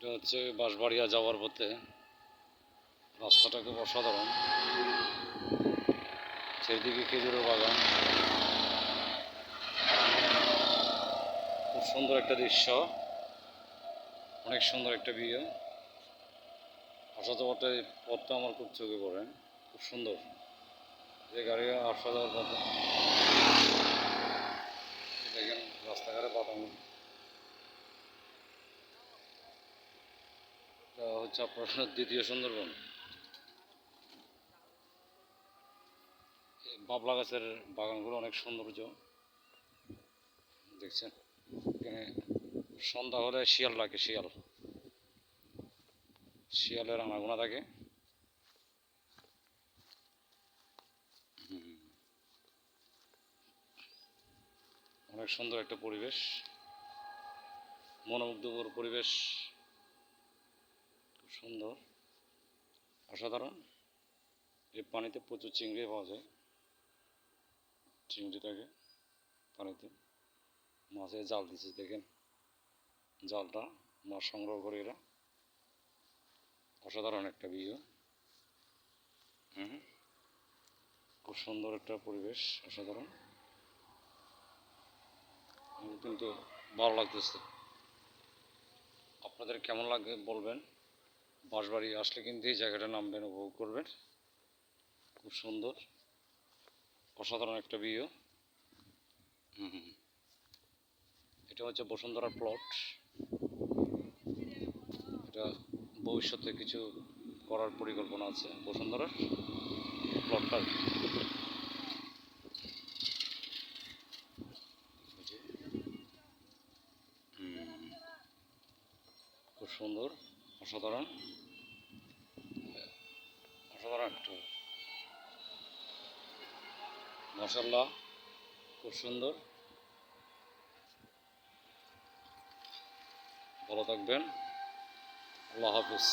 এটা হচ্ছে বাঁশবাড়িয়া যাওয়ার পথে। রাস্তাটা খুব অসাধারণ, চারিদিকে খেজুরের বাগান, খুব সুন্দর একটা দৃশ্য, অনেক সুন্দর একটা ভিউ। আসা যাওয়াটা পথটা আমার খুব চোখে পড়ে, খুব সুন্দর। যে গাড়ি আসা যাওয়ার পথে দেখেন রাস্তাঘাটে বাদাম, এটা হচ্ছে আপনার দ্বিতীয় সুন্দরবন। বাবলা গাছের বাগানগুলো অনেক সৌন্দর্য দেখছেন। এখানে সন্ধ্যা হলে শিয়াল ডাকে, শিয়ালের আনাগোনা থাকে। অনেক সুন্দর একটা পরিবেশ, মনোমুগ্ধকর পরিবেশ, খুব সুন্দর, অসাধারণ। এই পানিতে প্রচুর চিংড়ি পাওয়া যায়, চিংড়িটাকে পানিতে মাছে জাল দিচ্ছে, দেখেন জালটা মাছ সংগ্রহ করে এরা। অসাধারণ একটা ভিউ, খুব সুন্দর একটা পরিবেশ, অসাধারণ। কিন্তু ভালো লাগতেছে। আপনাদের কেমন লাগে বলবেন। বাঁশবাড়ি আসলে কিন্তু এই জায়গাটা নামবেন, উপভোগ করবেন, খুব সুন্দর, অসাধারণ একটা ভিউ। এটা হচ্ছে বসুন্ধরা প্লট। এটা ভবিষ্যতে কিছু করার পরিকল্পনা আছে বসুন্ধরার প্লটটার। খুব সুন্দর, অসাধারণ, অসাধারণ একটা, মাশাআল্লাহ, খুব সুন্দর। ভালো থাকবেন, আল্লাহ হাফিজ।